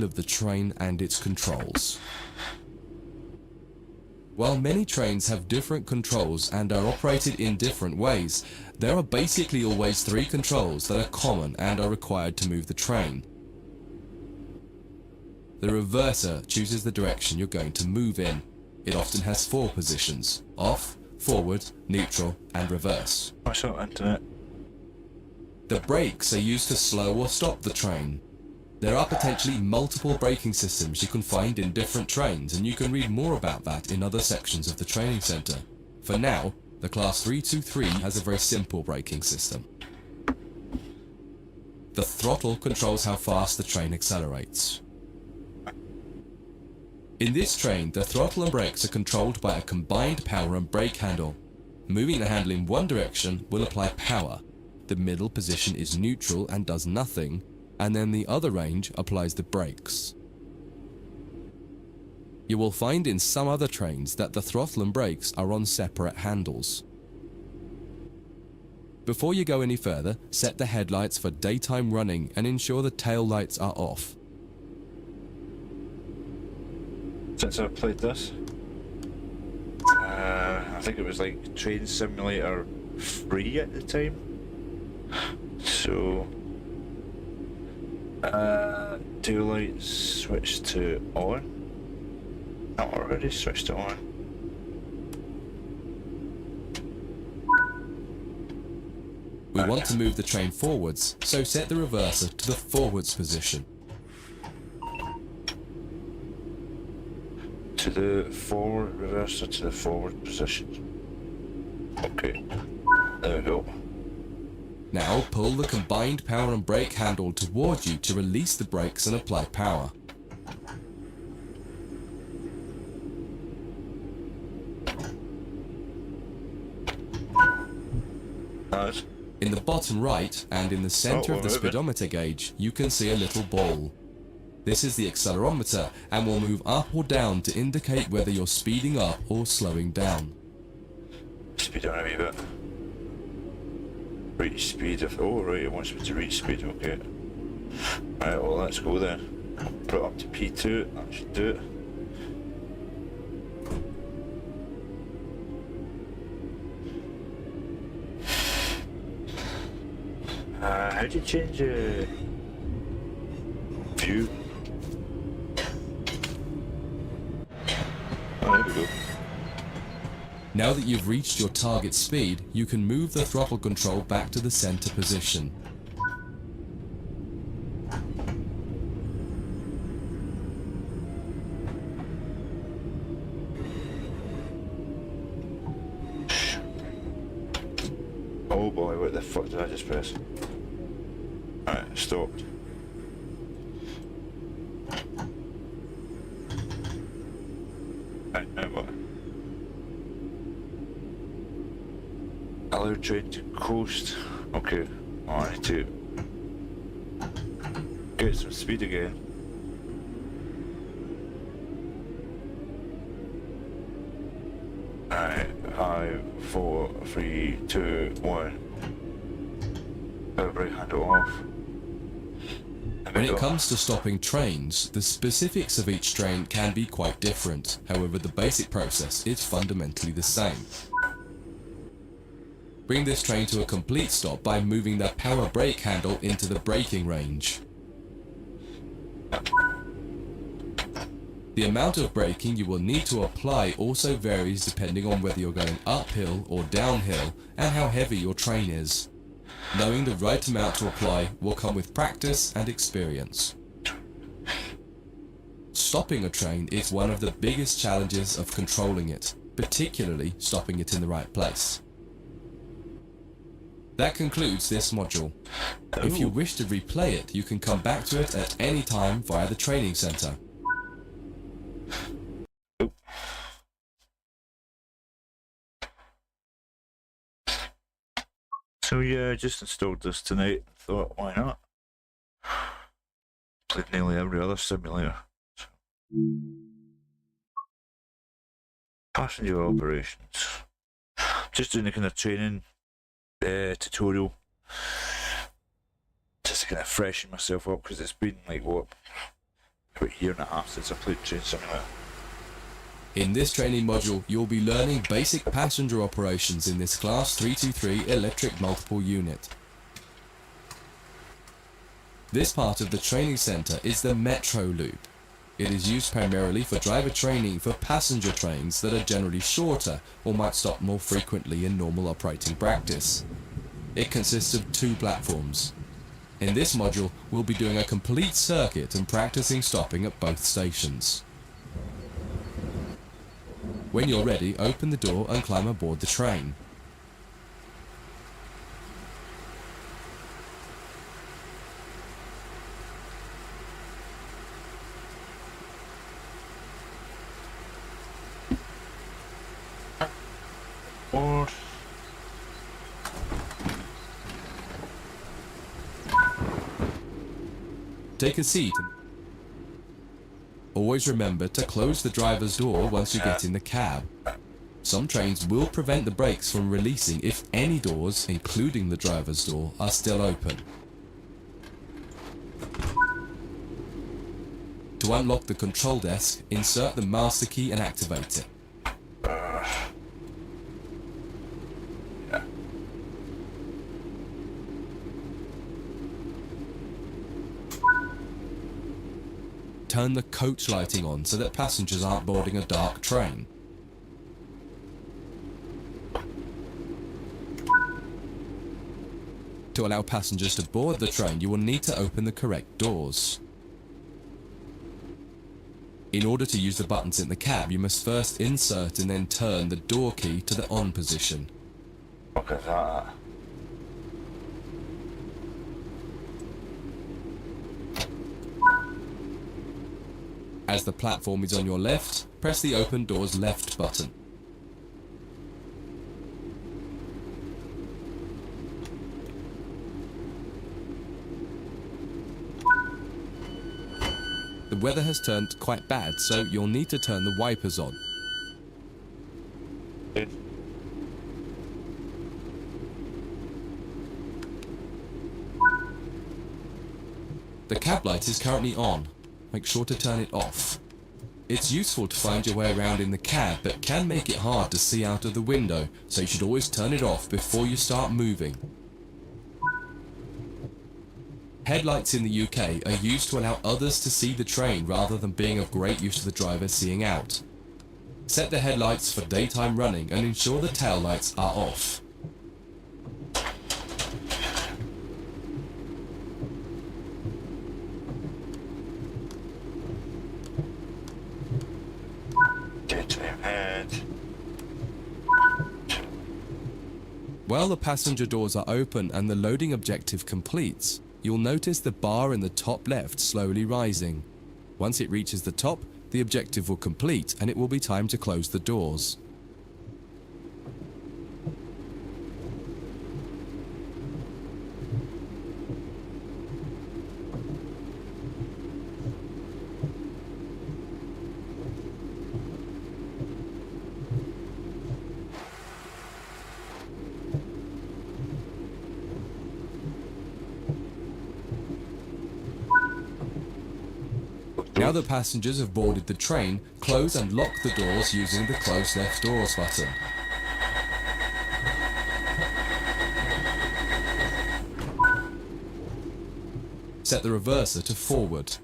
of the train and its controls. While many trains have different controls and are operated in different ways, there are basically always three controls that are common and are required to move the train. The reverser chooses the direction you're going to move in. It often has four positions: off, forward, neutral, and reverse. What's up, internet? The brakes are used to slow or stop the train. There are potentially multiple braking systems you can find in different trains, and you can read more about that in other sections of the training centre. For now, the Class 323 has a very simple braking system. The throttle controls how fast the train accelerates. In this train, the throttle and brakes are controlled by a combined power and brake handle. Moving the handle in one direction will apply power. The middle position is neutral and does nothing, and then the other range applies the brakes. You will find in some other trains that the throttle and brakes are on separate handles. Before you go any further, set the headlights for daytime running and ensure the tail lights are off. Since I've played this, I think it was like Train Simulator 3 at the time. So, tail lights switched to on. Not already switched to on. We want to move the train forwards, so set the reverser to the forwards position. To the forward reverser to the forward position. Okay, there we go. Now pull the combined power and brake handle toward you to release the brakes and apply power. Nice. In the bottom right and in the center of the speedometer gauge, you can see a little ball. This is the accelerometer and will move up or down to indicate whether you're speeding up or slowing down. Speed down a wee bit. Reach speed of, oh right, it wants me to reach speed, okay. Right, well let's go then. Put it up to P2, that should do it. How do you change view? Oh, there we go. Now that you've reached your target speed, you can move the throttle control back to the center position. Oh boy, what the fuck did I just press? Alright, stopped. Right, now what? Allow train to coast. Okay, I need to get some speed again. Alright, 5, 4, 3, 2, 1. Brake handle off. When it comes to stopping trains, the specifics of each train can be quite different. However, the basic process is fundamentally the same. Bring this train to a complete stop by moving the power brake handle into the braking range. The amount of braking you will need to apply also varies depending on whether you're going uphill or downhill and how heavy your train is. Knowing the right amount to apply will come with practice and experience. Stopping a train is one of the biggest challenges of controlling it, particularly stopping it in the right place. That concludes this module. If you wish to replay it, you can come back to it at any time via the training center. So yeah, I just installed this tonight. Thought, why not? Played nearly every other simulator. Passenger operations. Just doing a kind of training tutorial. Just to kind of freshen myself up because it's been like what, about a year and a half since I played Train Simulator. In this training module, you'll be learning basic passenger operations in this Class 323 electric multiple unit. This part of the training centre is the Metro Loop. It is used primarily for driver training for passenger trains that are generally shorter or might stop more frequently in normal operating practice. It consists of 2 platforms. In this module, we'll be doing a complete circuit and practicing stopping at both stations. When you're ready, open the door and climb aboard the train. Or Take a seat. Always remember to close the driver's door once you get in the cab. Some trains will prevent the brakes from releasing if any doors, including the driver's door, are still open. To unlock the control desk, insert the master key and activate it. Turn the coach lighting on so that passengers aren't boarding a dark train. To allow passengers to board the train, you will need to open the correct doors. In order to use the buttons in the cab, you must first insert and then turn the door key to the on position. what is that? As the platform is on your left, press the open doors left button. The weather has turned quite bad, so you'll need to turn the wipers on. It, The cab light is currently on. Make sure to turn it off. It's useful to find your way around in the cab, but can make it hard to see out of the window, so you should always turn it off before you start moving. Headlights in the UK are used to allow others to see the train rather than being of great use to the driver seeing out. Set the headlights for daytime running and ensure the tail lights are off. daytime head. While the passenger doors are open and the loading objective completes, you'll notice the bar in the top left slowly rising. Once it reaches the top, the objective will complete and it will be time to close the doors. Now the passengers have boarded the train, close and lock the doors using the close left doors button. Set the reverser to forward.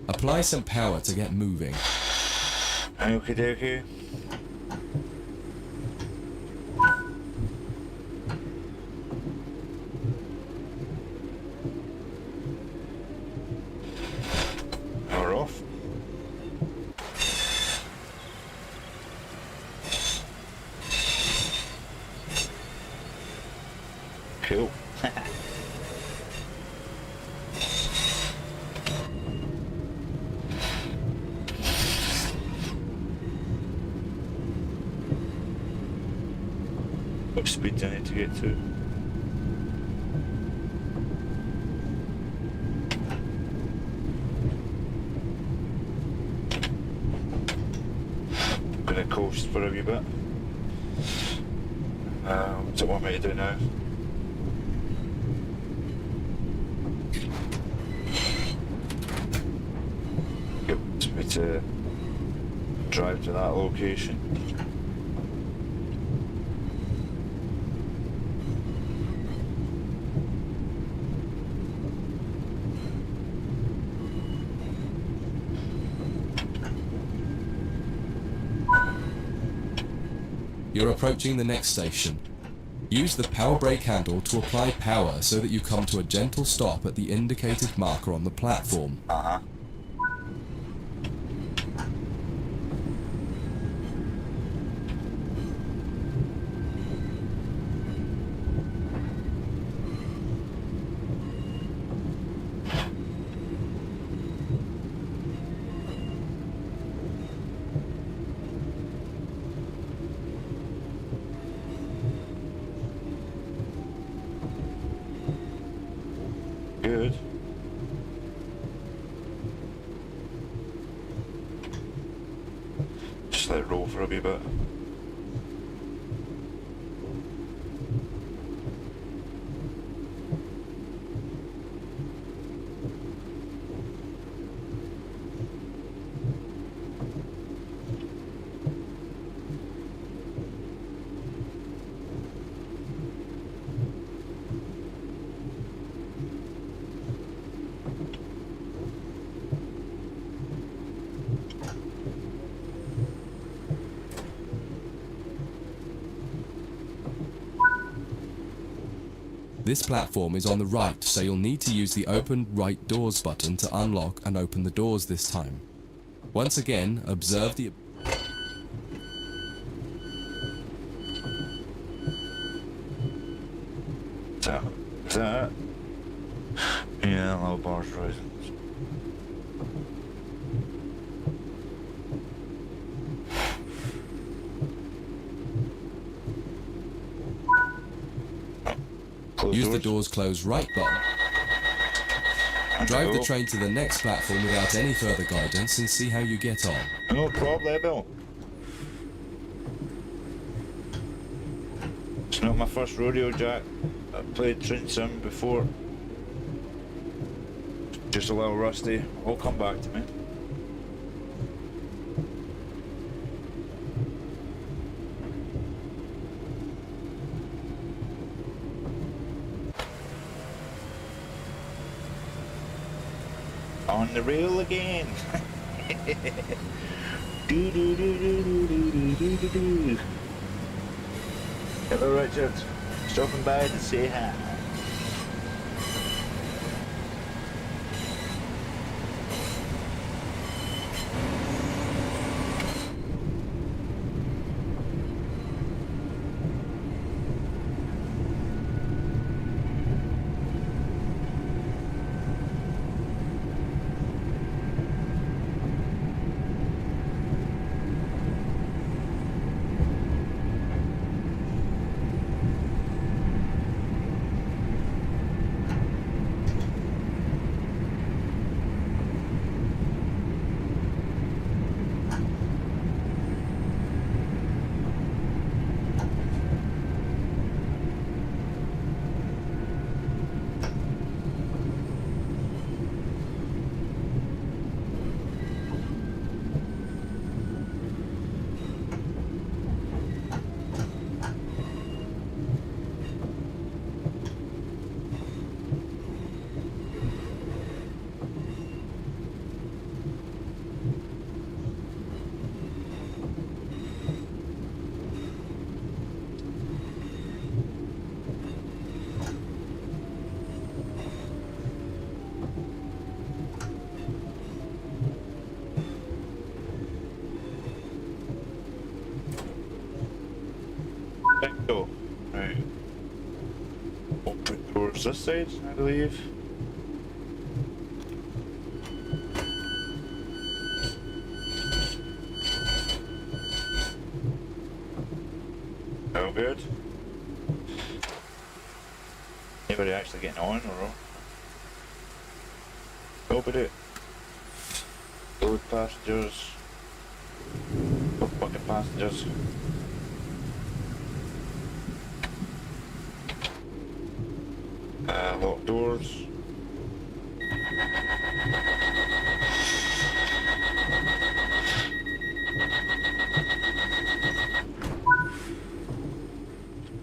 Apply some power to get moving. Okie dokie. We're off. Cool. What speed do I need to get to? I'm gonna coast for a wee bit. What do you want me to do now? to drive to that location. You're approaching the next station. Use the power brake handle to apply power so that you come to a gentle stop at the indicated marker on the platform. Uh-huh. Good. Just let it roll for a wee bit. This platform is on the right, so you'll need to use the Open Right Doors button to unlock and open the doors this time. Once again, observe the... Is that it? Yeah, low bars rising. Use the doors close right button. Drive the train to the next platform without any further guidance and see how you get on. No problem. It's not my first rodeo, Jack. I've played Train Sim before. Just a little rusty. It'll come back to me. On the rail again. do do do do do do do do do do. Hello, Richard. Stopping by to say hi. Bingo. Right. Open doors this side, I believe. Oh, good. Anybody actually getting on or? Nobody. Load passengers. No fucking passengers. Lock doors.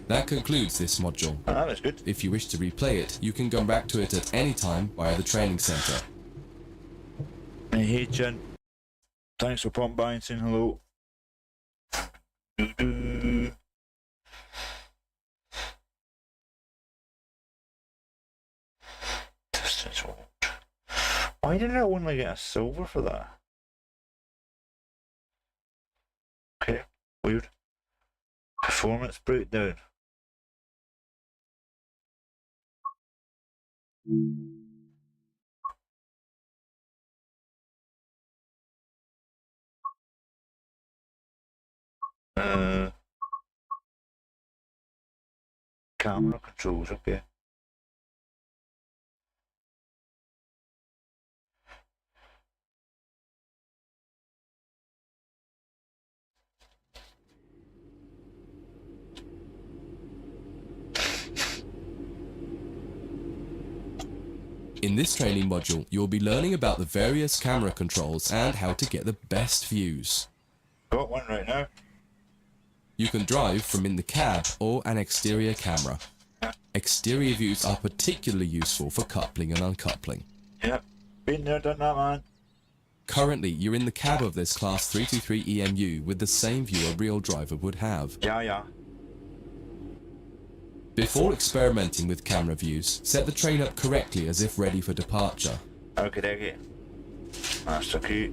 That concludes this module. Ah, that was good. If you wish to replay it, you can come back to it at any time via the training center. Hey, Jen. Thanks for popping by and saying hello. Distance hold. Why did I only get a silver for that? Okay, weird. Performance breakdown. Camera controls, okay. In this training module, you'll be learning about the various camera controls and how to get the best views. Got one right now. You can drive from in the cab or an exterior camera. Exterior views are particularly useful for coupling and uncoupling. Yep, been there, done that, man. Currently, you're in the cab of this Class 323 EMU with the same view a real driver would have. Yeah. Before experimenting with camera views, set the train up correctly as if ready for departure. Okay, dokie. That's the key.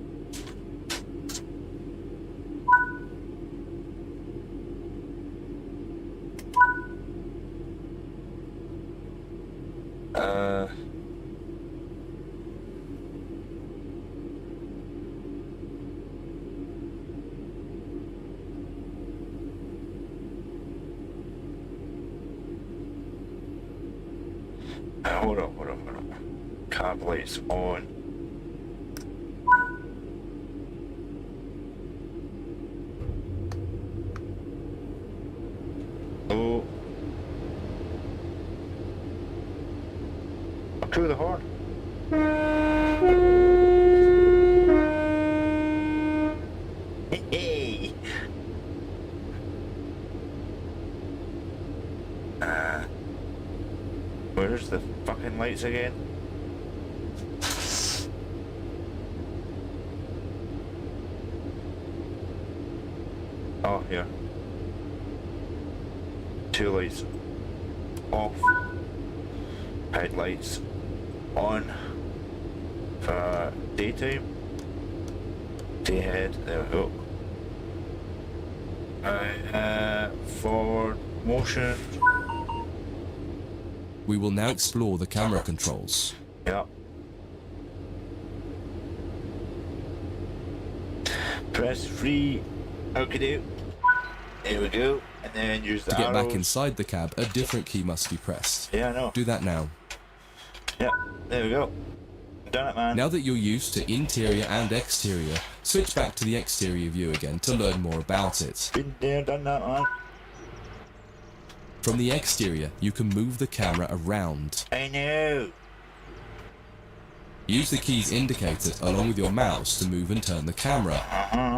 Hold on. Cab lights on. Oh. I'll cue the horn. Hey. Where's the fucking lights again? Oh, here. Two lights off. Headlights on for daytime. Day ahead, there we go. For motion. We will now explore the camera controls. Yeah. Press free. Okay, there we go. And then use the To get arrows. back inside the cab, a different key must be pressed. Yeah, I know. Do that now. Yeah, there we go. Done it, man. Now that you're used to interior and exterior, switch back to the exterior view again to learn more about it. Been there, done that, man. From the exterior, you can move the camera around. I know. Use the keys indicated along with your mouse to move and turn the camera.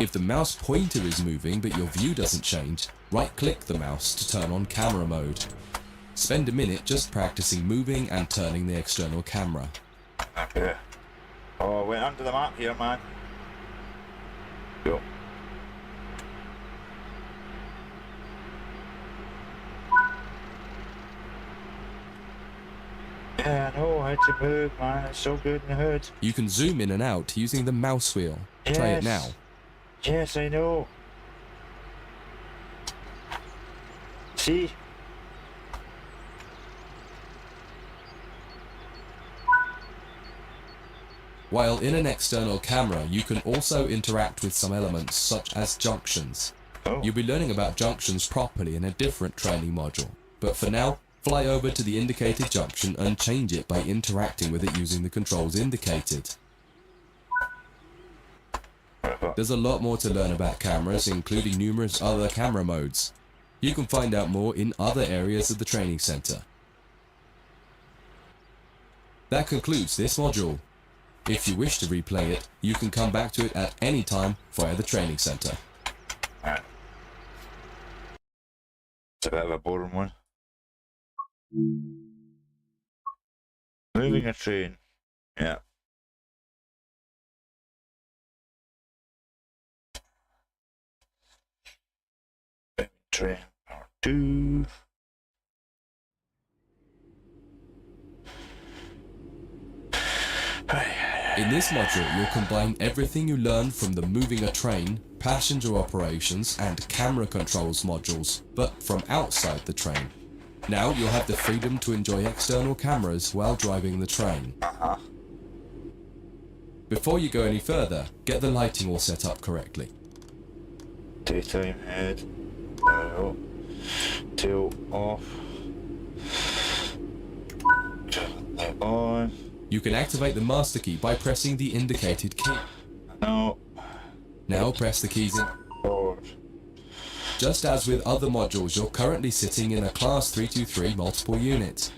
If the mouse pointer is moving but your view doesn't change, right-click the mouse to turn on camera mode. Spend a minute just practicing moving and turning the external camera. Okay. Oh, went under the map here, man. Go. Yeah, I know how to move, man. It's so good in the hood. You can zoom in and out using the mouse wheel. Try it now. Yes, I know. See? While in an external camera, you can also interact with some elements such as junctions. Oh. You'll be learning about junctions properly in a different training module, but for now, fly over to the indicated junction and change it by interacting with it using the controls indicated. There's a lot more to learn about cameras, including numerous other camera modes. You can find out more in other areas of the training center. That concludes this module. If you wish to replay it, you can come back to it at any time via the training center. It's a bit of a boring one. Moving a train. Yeah. Train part 2. In this module, you'll combine everything you learned from the moving a train, passenger operations, and camera controls modules, but from outside the train. Now you'll have the freedom to enjoy external cameras while driving the train. Before you go any further, get the lighting all set up correctly. Daytime head. Tail off. Light on. You can activate the master key by pressing the indicated key. No. Now press the keys in. Forward. Just as with other modules, you're currently sitting in a Class 323 multiple unit.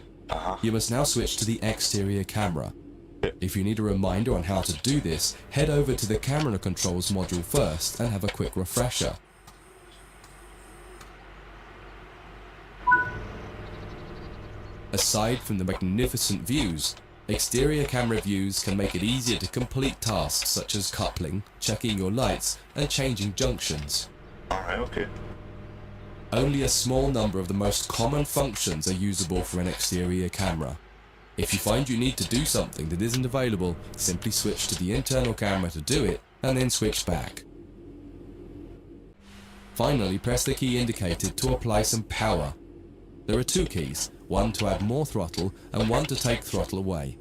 You must now switch to the exterior camera. If you need a reminder on how to do this, head over to the camera controls module first and have a quick refresher. Aside from the magnificent views, exterior camera views can make it easier to complete tasks such as coupling, checking your lights, and changing junctions. Alright, okay. Only a small number of the most common functions are usable for an exterior camera. If you find you need to do something that isn't available, simply switch to the internal camera to do it, and then switch back. Finally, press the key indicated to apply some power. There are two keys, one to add more throttle and one to take throttle away.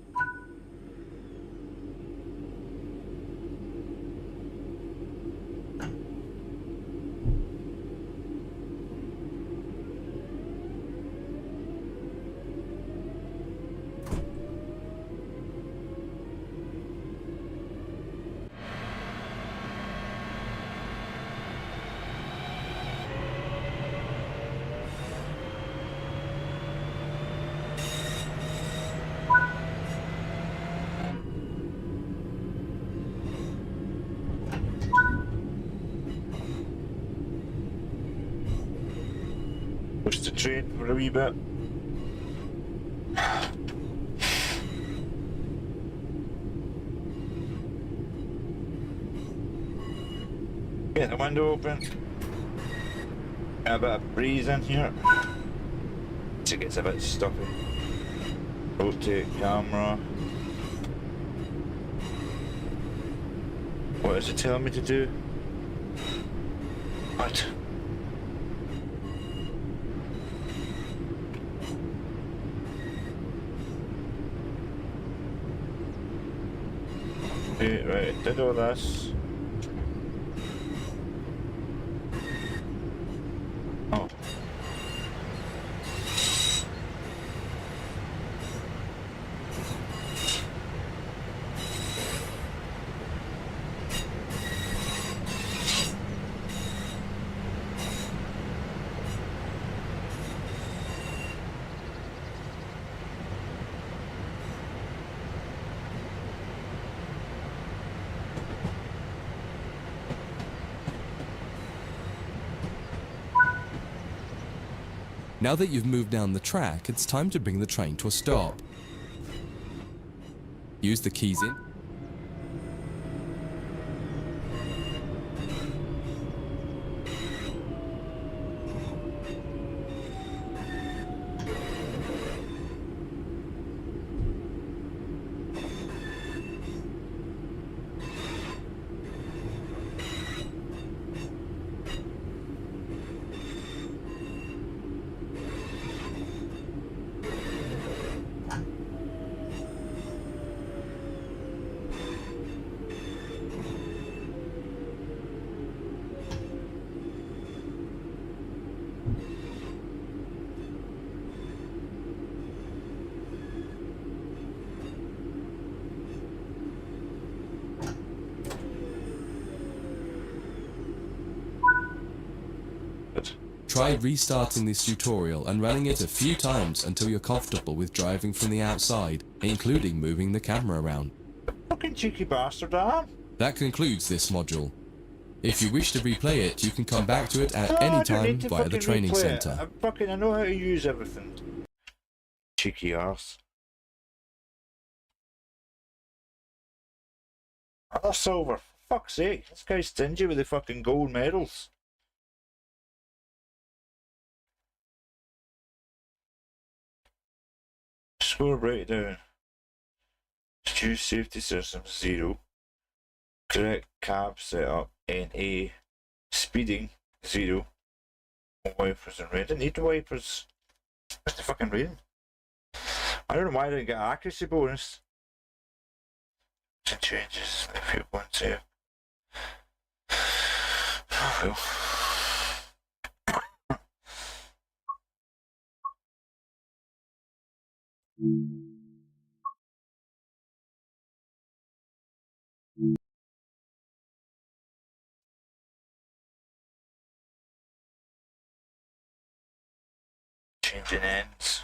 Push the train for a wee bit. Get the window open. A bit of breeze in here. It gets a bit stuffy. Rotate camera. What is it telling me to do? What? Okay, right, did all this. Oh. Now that you've moved down the track, it's time to bring the train to a stop. Use the keys in. Try restarting this tutorial and running it a few times until you're comfortable with driving from the outside, including moving the camera around. Fucking cheeky bastard, Dad. That concludes this module. If you wish to replay it, you can come back to it at No, any I don't time need to via the fucking training replay it. centre. I know how to use everything. Cheeky arse. Another silver. For fuck's sake, this guy's stingy with the fucking gold medals. Score breakdown. Choose safety system 0. Correct cab setup NA. Speeding 0. Wipers and red. I didn't need the wipers. Where's the fucking rain? I don't know why I didn't get an accuracy bonus. Changes if you want to. Oh well. Changing ends.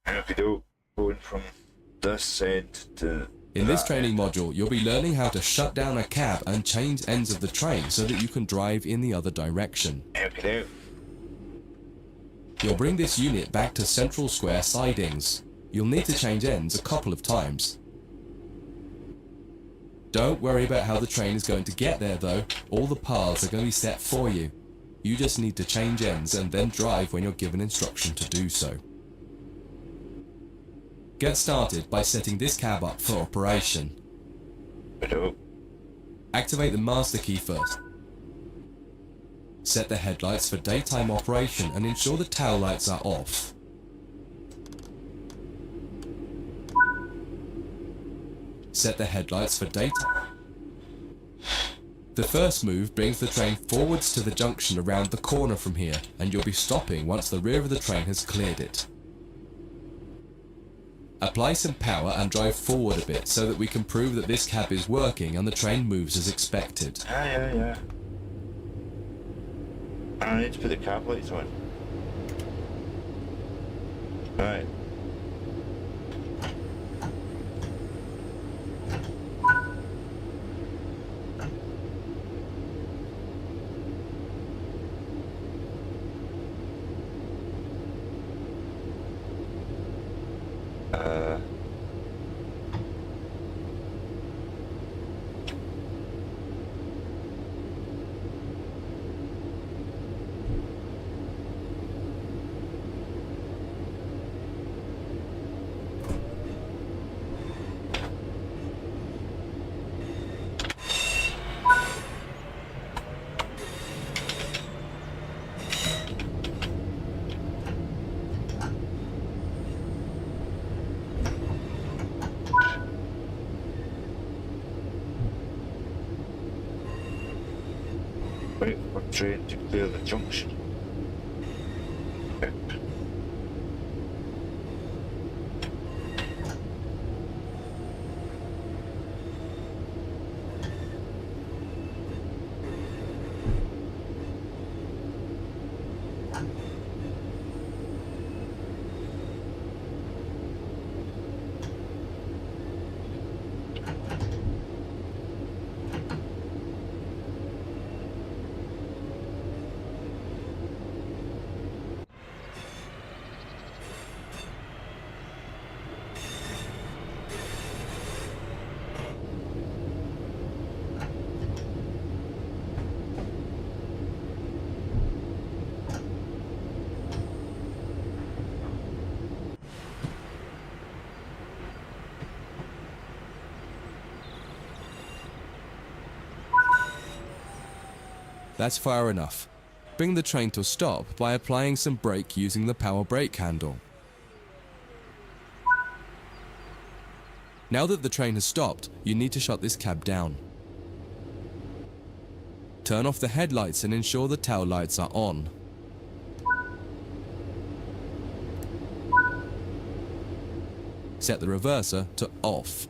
Okay, going from this end to In this that training end. module, you'll be learning how to shut down a cab and change ends of the train so that you can drive in the other direction. Okay, You'll bring this unit back to central square sidings. You'll need to change ends a couple of times. Don't worry about how the train is going to get there though, all the paths are going to be set for you. You just need to change ends and then drive when you're given instruction to do so. Get started by setting this cab up for operation. hello. Activate the master key first. Set the headlights for daytime operation and ensure the tail lights are off. Set the headlights for daytime. The first move brings the train forwards to the junction around the corner from here, and you'll be stopping once the rear of the train has cleared it. Apply some power and drive forward a bit so that we can prove that this cab is working and the train moves as expected. Yeah. I need to put the cab lights on. Right. Wait for train to clear the junction. That's far enough. Bring the train to a stop by applying some brake using the power brake handle. Now that the train has stopped, you need to shut this cab down. Turn off the headlights and ensure the tail lights are on. Set the reverser to off.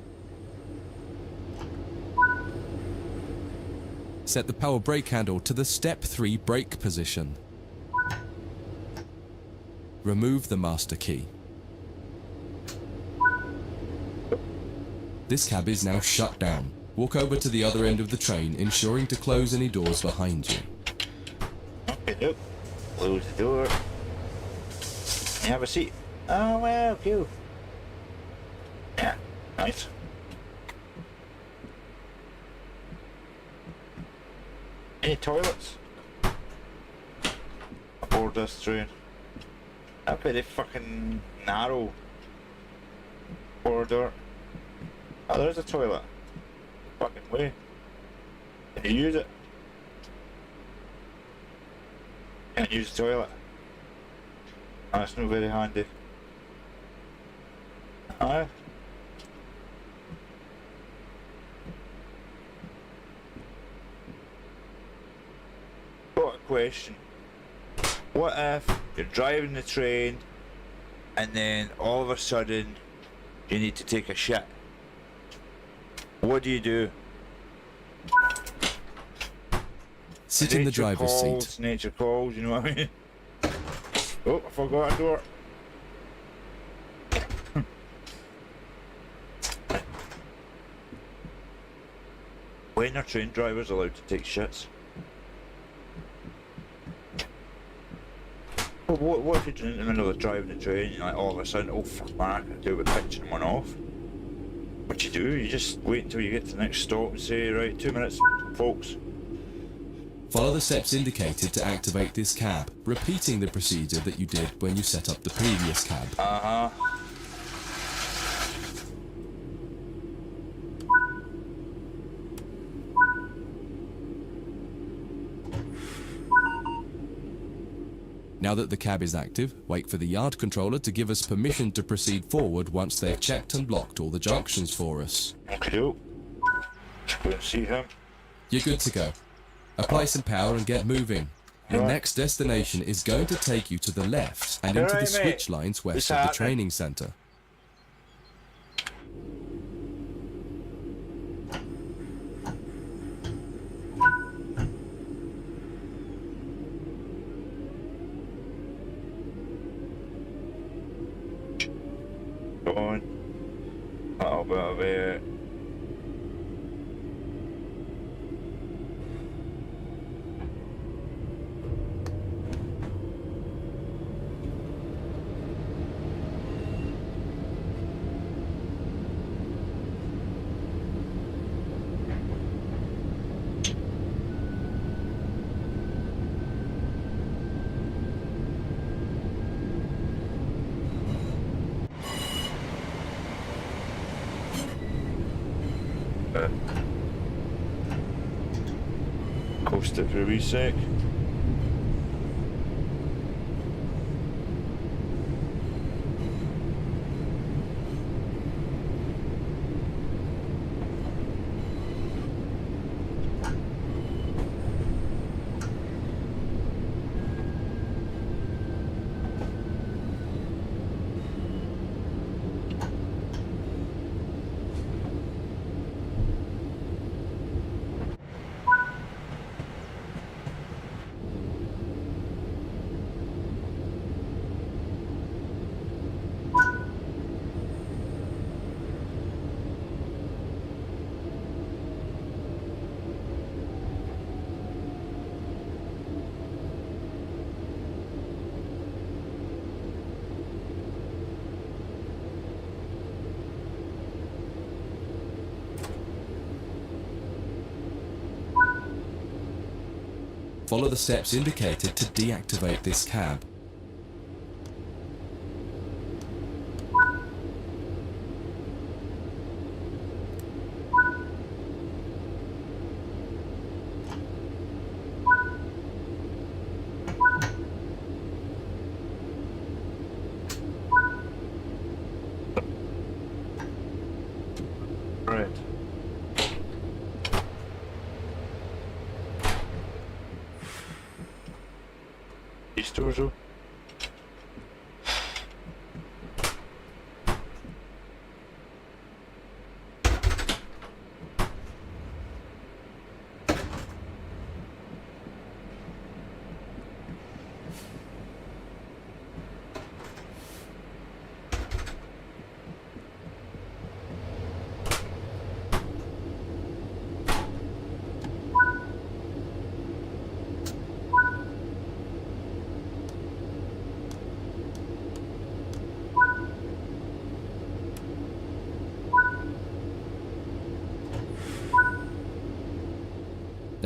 Set the power brake handle to the step 3 brake position. Remove the master key. This cab is now shut down. Walk over to the other end of the train, ensuring to close any doors behind you. Okay, nope. Close the door. You have a seat. Oh, well, cool. Yeah, nice. Any toilets? Aboard this train. That very fucking narrow corridor. Oh, there's a toilet. Fucking way. Can you use it? Can't use the toilet. Oh, that's not very handy. Aye. Got a question. What if you're driving the train and then all of a sudden you need to take a shit? What do you do? Sit in the driver's seat. Nature calls, you know what I mean? Oh, I forgot a door. When are train drivers allowed to take shits? Well, what if you're in the middle of driving the train and like all of a sudden, oh fuck man, I can do it with pitching one off? What you do? You just wait until you get to the next stop and say, right, 2 minutes, folks. Follow the steps indicated to activate this cab, repeating the procedure that you did when you set up the previous cab. Uh-huh. Now that the cab is active, wait for the yard controller to give us permission to proceed forward once they've checked and blocked all the junctions for us. Okay, let's go and see him. You're good to go. Apply some power and get moving. Your Right. next destination is going to take you to the left and into the Alright, mate. switch lines west It's of the happening. training centre. Go on. Little bit of it. Coast it for a wee sec. Follow the steps indicated to deactivate this cab. Right. These doors open.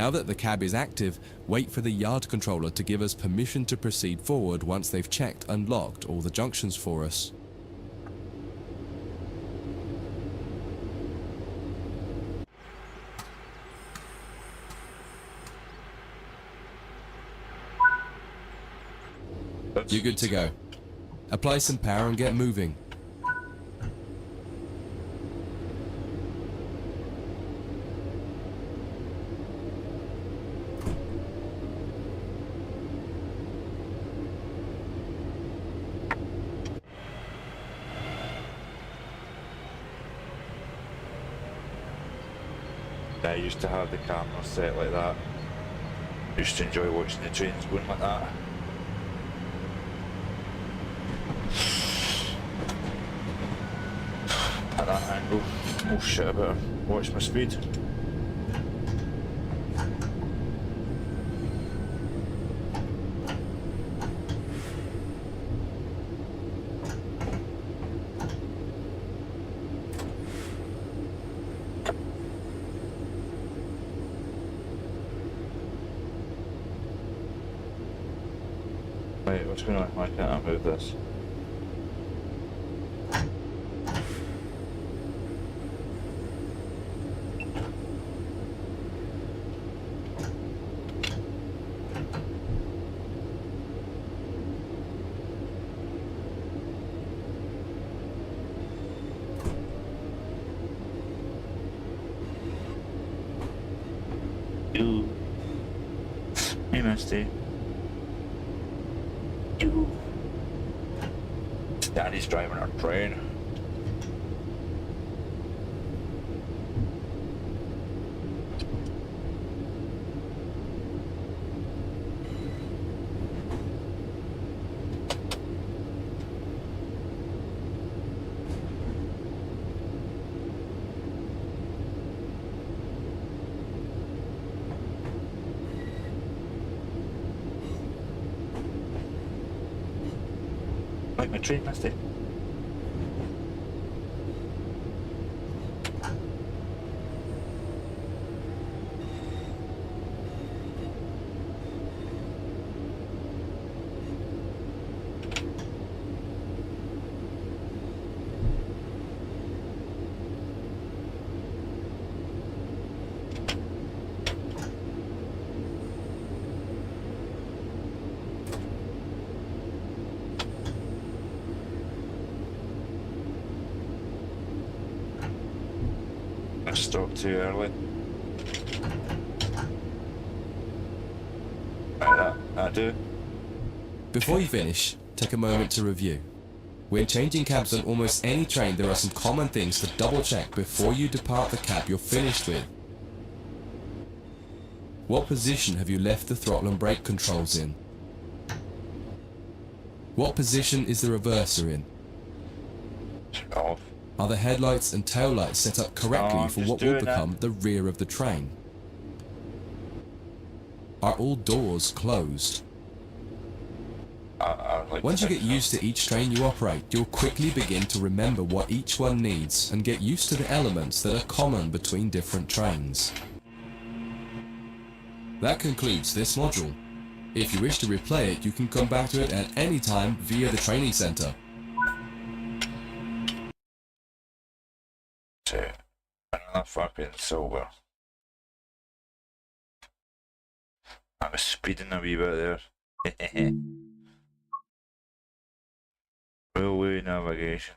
Now that the cab is active, wait for the yard controller to give us permission to proceed forward once they've checked and locked all the junctions for us. You're good to go. Apply some power and get moving. I used to have the camera set like that. Used to enjoy watching the trains going like that. At that angle. Oh shit, I better watch my speed. Wait, what's going on? Why can't I move this? Ooh. Hey, Misty. Daddy's driving our train. Like my train, Misty. I stopped too early. Right, that do. Before you finish, take a moment to review. When changing cabs on almost any train, there are some common things to double check before you depart the cab you're finished with. What position have you left the throttle and brake controls in? What position is the reverser in? Off. Are the headlights and taillights set up correctly for what will become the rear of the train? Are all doors closed? Once you get used to each train you operate, you'll quickly begin to remember what each one needs and get used to the elements that are common between different trains. That concludes this module. If you wish to replay it, you can come back to it at any time via the training center. Another fucking sober. I was speeding a wee bit there. Railway navigation.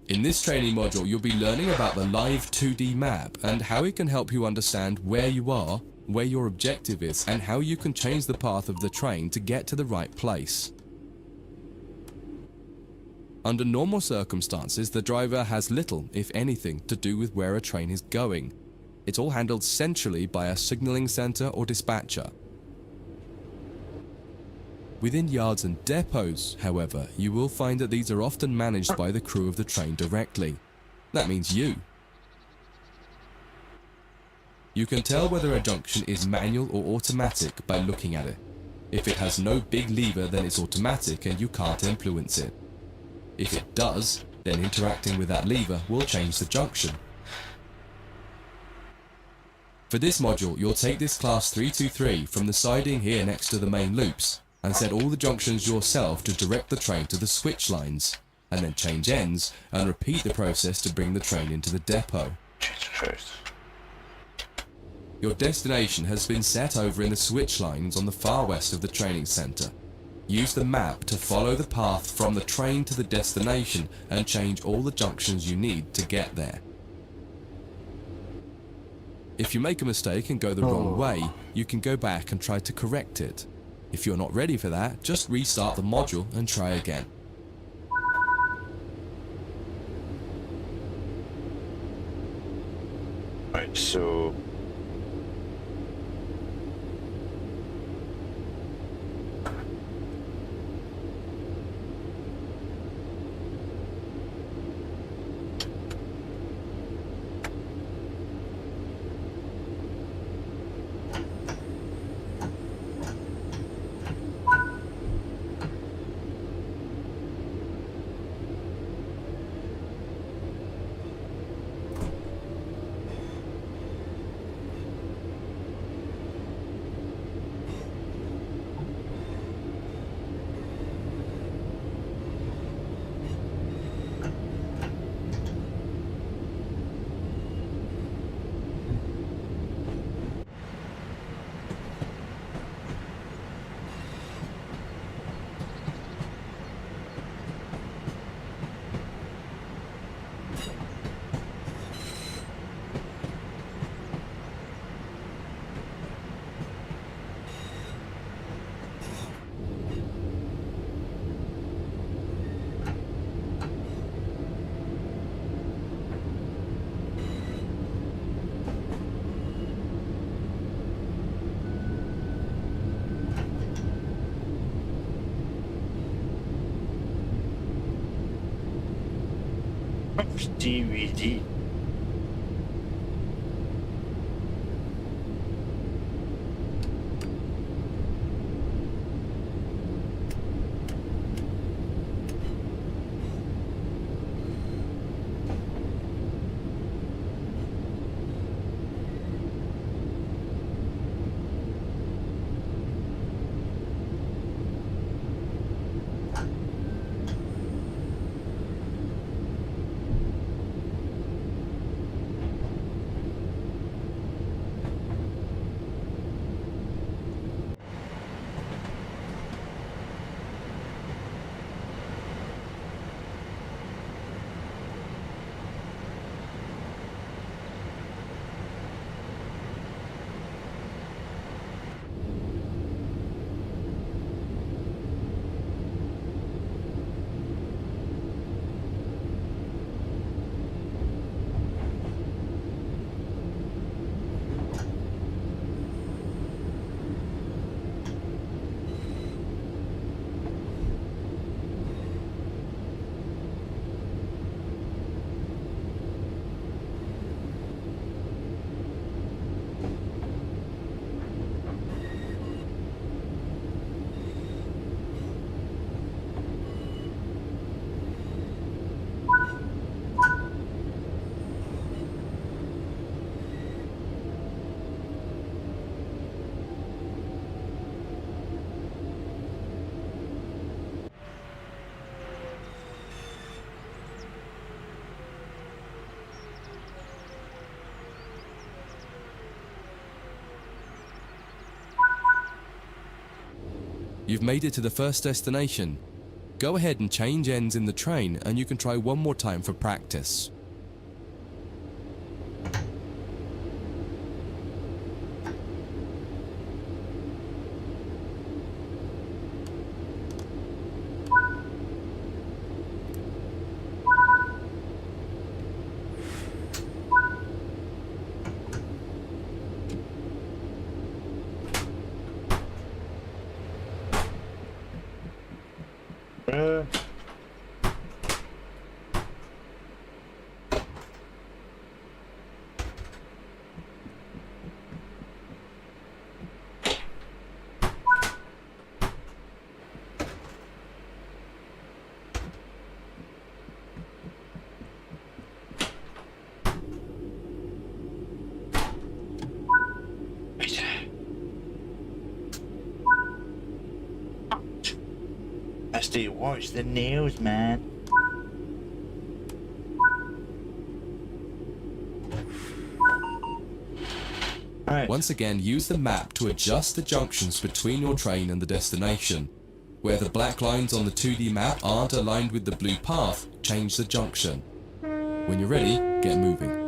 In this training module, you'll be learning about the live 2D map and how it can help you understand where you are, where your objective is, and how you can change the path of the train to get to the right place. Under normal circumstances, the driver has little, if anything, to do with where a train is going. It's all handled centrally by a signaling center or dispatcher. Within yards and depots, however, you will find that these are often managed by the crew of the train directly. That means you. You can tell whether a junction is manual or automatic by looking at it. If it has no big lever, then it's automatic and you can't influence it. If it does, then interacting with that lever will change the junction. For this module, you'll take this class 323 from the siding here next to the main loops and set all the junctions yourself to direct the train to the switch lines, and then change ends and repeat the process to bring the train into the depot. Jesus Christ. Your destination has been set over in the switch lines on the far west of the training centre. Use the map to follow the path from the train to the destination and change all the junctions you need to get there. If you make a mistake and go the wrong way, you can go back and try to correct it. If you're not ready for that, just restart the module and try again. Right, so DVD. You've made it to the first destination. Go ahead and change ends in the train and you can try one more time for practice. doing? I stay watch the nails, man. Right. Once again, use the map to adjust the junctions between your train and the destination. Where the black lines on the 2D map aren't aligned with the blue path, change the junction. When you're ready, get moving.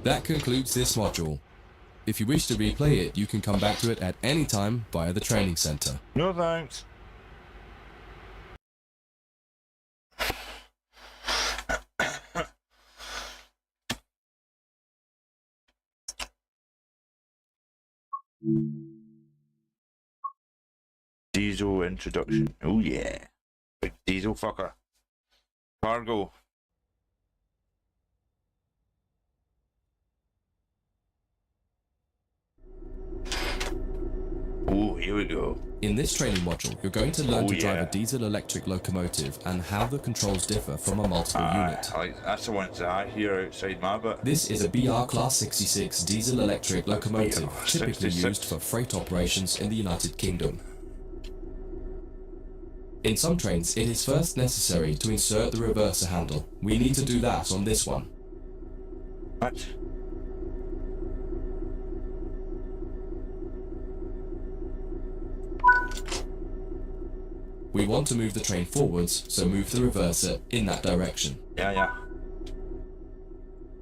That concludes this module. If you wish to replay it, you can come back to it at any time via the training center. No thanks. Diesel introduction. Oh yeah. Big diesel fucker. Cargo. Oh, here we go. In this training module, you're going to learn Oh, to drive yeah. a diesel-electric locomotive and how the controls differ from a multiple unit. That's the ones that I hear outside my bit. This is a BR Class 66 diesel-electric locomotive, BR typically 66. used for freight operations in the United Kingdom. In some trains, it is first necessary to insert the reverser handle. We need to do that on this one. What? We want to move the train forwards, so move the reverser in that direction. Yeah.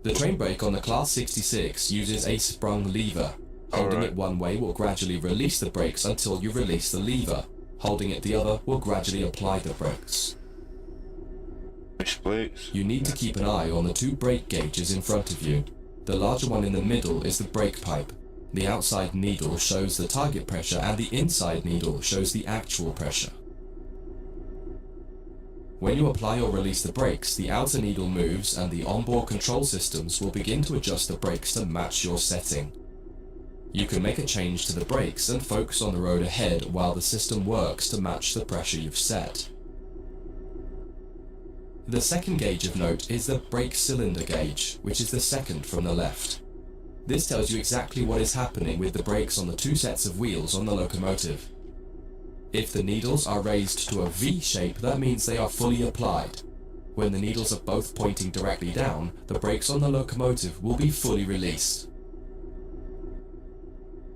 The train brake on the Class 66 uses a sprung lever. Holding Alright. it one way will gradually release the brakes until you release the lever. Holding it the other will gradually apply the brakes. Explains. You need to keep an eye on the two brake gauges in front of you. The larger one in the middle is the brake pipe. The outside needle shows the target pressure and the inside needle shows the actual pressure. When you apply or release the brakes, the outer needle moves and the onboard control systems will begin to adjust the brakes to match your setting. You can make a change to the brakes and focus on the road ahead while the system works to match the pressure you've set. The second gauge of note is the brake cylinder gauge, which is the second from the left. This tells you exactly what is happening with the brakes on the two sets of wheels on the locomotive. If the needles are raised to a V shape, that means they are fully applied. When the needles are both pointing directly down, the brakes on the locomotive will be fully released.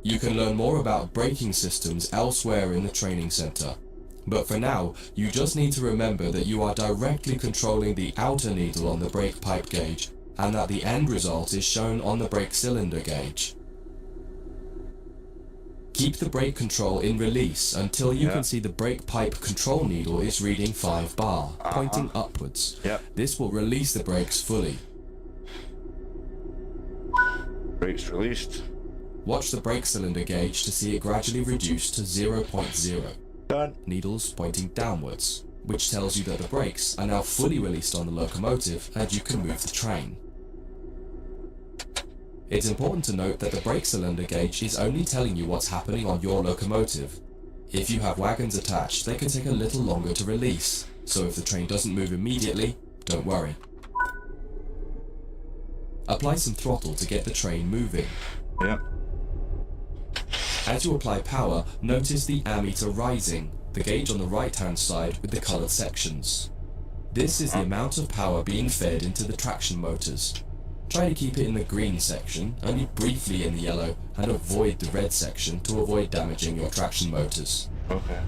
You can learn more about braking systems elsewhere in the training center. But for now, you just need to remember that you are directly controlling the outer needle on the brake pipe gauge, and that the end result is shown on the brake cylinder gauge. Keep the brake control in release until you Yeah. can see the brake pipe control needle is reading 5 bar, pointing upwards. Yep. This will release the brakes fully. Brakes released. Watch the brake cylinder gauge to see it gradually reduce to 0.0. Done. Needles pointing downwards, which tells you that the brakes are now fully released on the locomotive and you can move the train. It's important to note that the brake cylinder gauge is only telling you what's happening on your locomotive. If you have wagons attached, they can take a little longer to release, so if the train doesn't move immediately, don't worry. Apply some throttle to get the train moving. Yep. As you apply power, notice the ammeter rising, the gauge on the right-hand side with the coloured sections. This is the amount of power being fed into the traction motors. Try to keep it in the green section, only briefly in the yellow, and avoid the red section to avoid damaging your traction motors. Okay.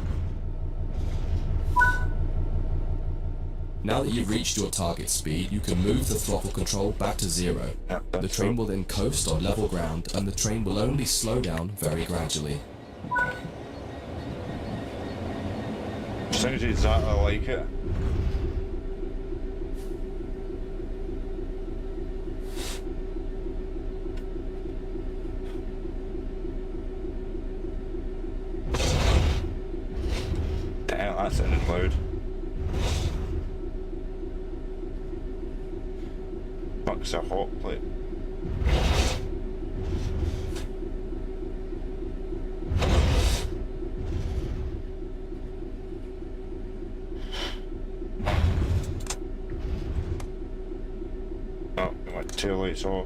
Now that you've reached your target speed, you can move the throttle control back to 0. Yep, The that's train all. will then coast on level ground, and the train will only slow down very gradually. Sounds exactly like it. Damn, that sounded loud. Fuck's a hot plate. Oh, my tail lights off.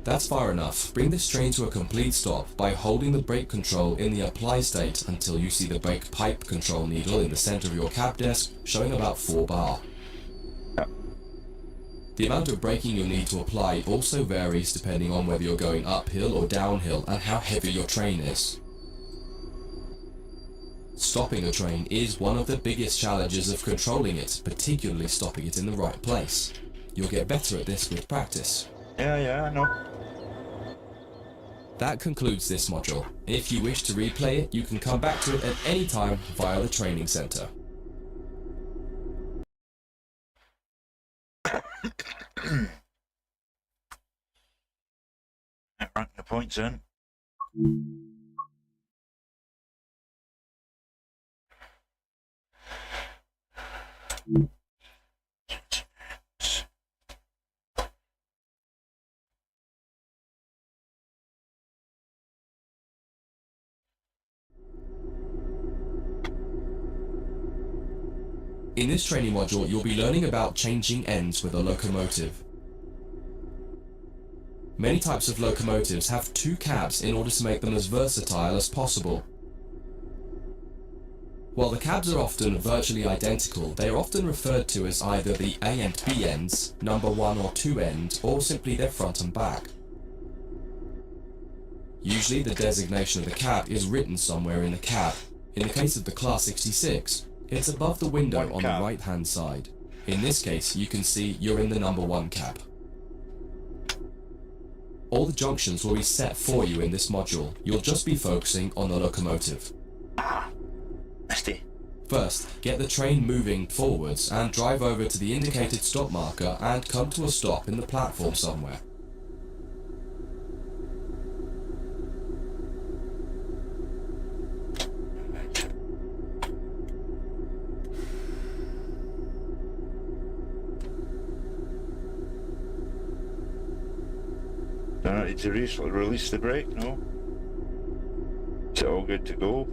That's far enough. Bring this train to a complete stop by holding the brake control in the apply state until you see the brake pipe control needle in the center of your cab desk showing about 4 bar. Yep. The amount of braking you'll need to apply also varies depending on whether you're going uphill or downhill and how heavy your train is. Stopping a train is one of the biggest challenges of controlling it, particularly stopping it in the right place. You'll get better at this with practice. Yeah, I know. That concludes this module. If you wish to replay it, you can come back to it at any time via the training center. Rank the points in. In this training module, you'll be learning about changing ends with a locomotive. Many types of locomotives have 2 cabs in order to make them as versatile as possible. While the cabs are often virtually identical, they are often referred to as either the A and B ends, number 1 or 2 end, or simply their front and back. Usually the designation of the cab is written somewhere in the cab. In the case of the Class 66, it's above the window One on cab. the right hand side. In this case, you can see you're in the number 1 cab. All the junctions will be set for you in this module. You'll just be focusing on the locomotive. Misty. First, get the train moving forwards and drive over to the indicated stop marker and come to a stop in the platform somewhere. Do I need to release the brake? No. Is it all good to go?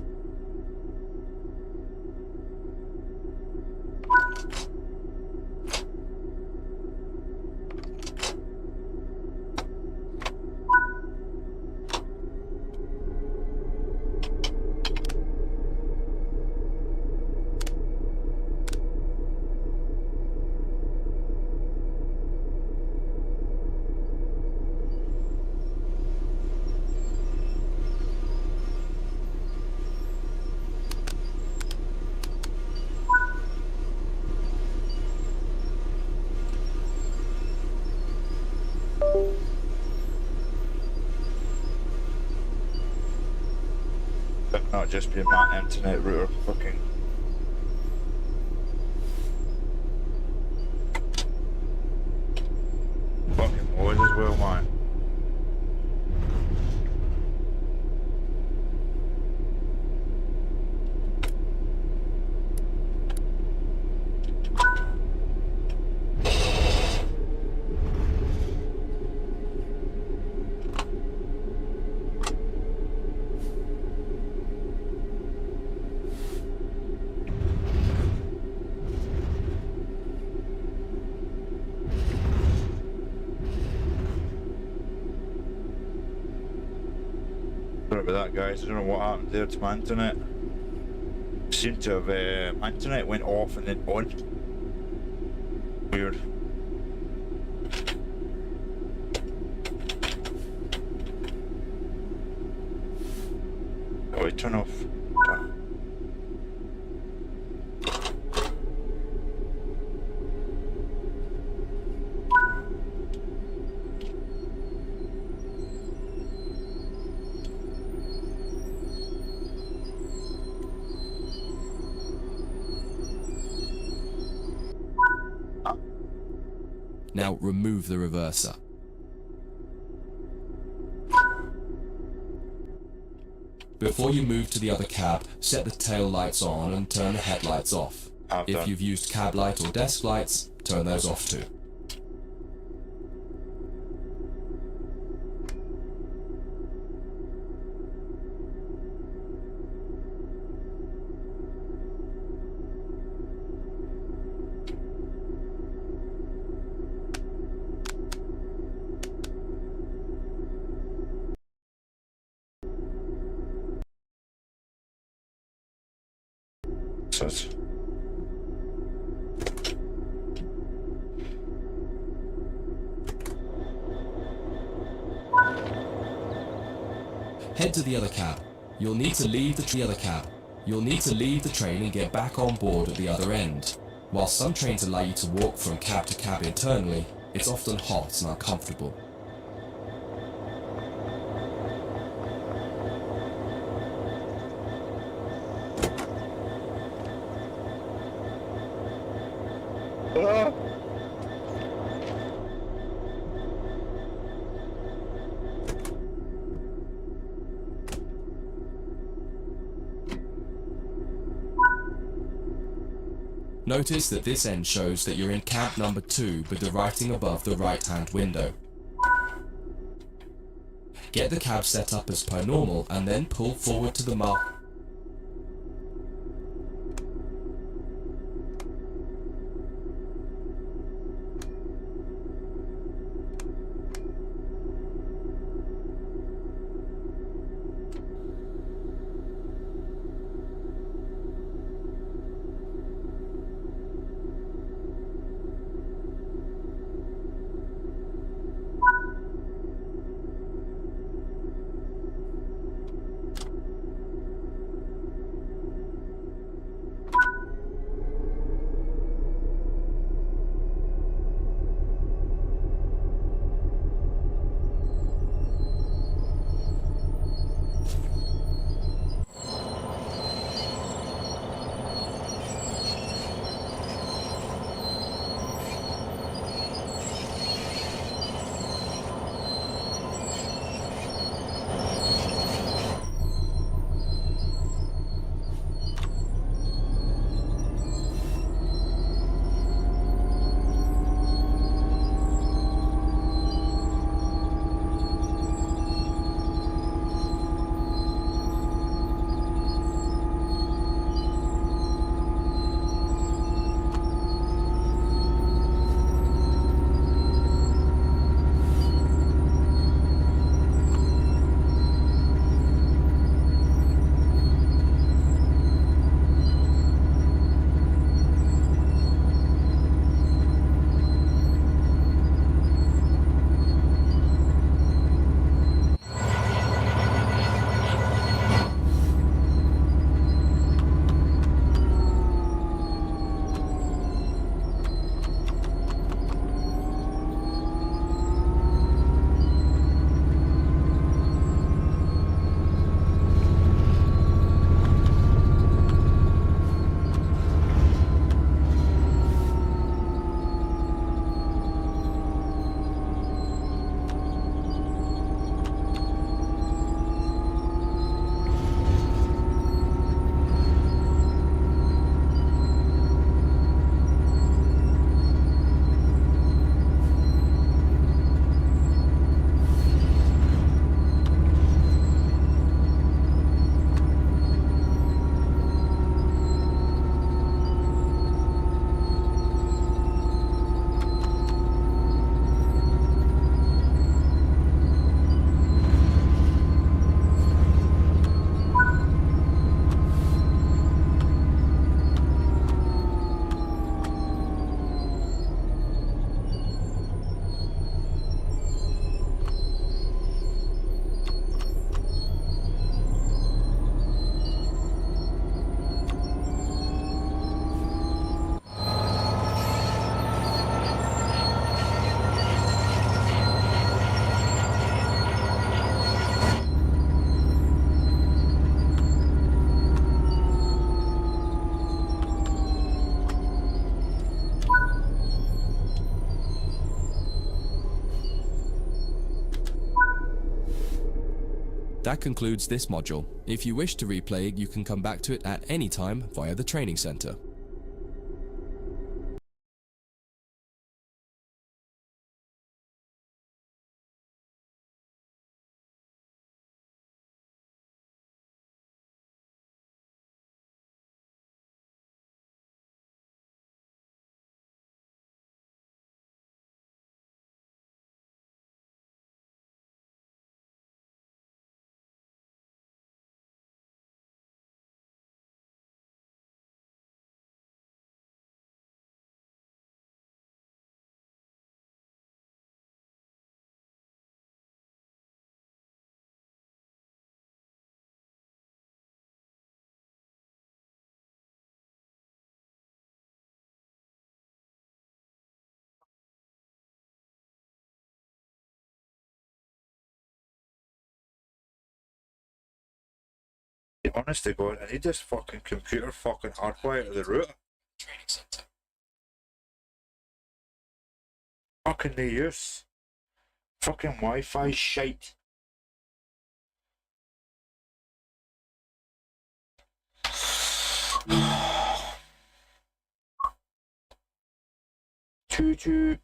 just be my internet router fucking. Fucking noise as well, man. Sorry about that, guys. I don't know what happened there to my internet. Seemed to have my internet went off and then on. Weird. Oh, wait, turn off. Now remove the reverser. Before you move to the other cab, set the tail lights on and turn the headlights off. If you've used cab light or desk lights, turn those off too. Head to the other cab. You'll need to leave the other cab. You'll need to leave the train and get back on board at the other end. While some trains allow you to walk from cab to cab internally, it's often hot and uncomfortable. Notice that this end shows that you're in cab number 2 with the writing above the right-hand window. Get the cab set up as per normal and then pull forward to the mark. That concludes this module. If you wish to replay, you can come back to it at any time via the training center. Honest to God, I need this fucking computer fucking hardwired to the router. Training center. Fucking no use. Fucking Wi-Fi shite. Choo choo.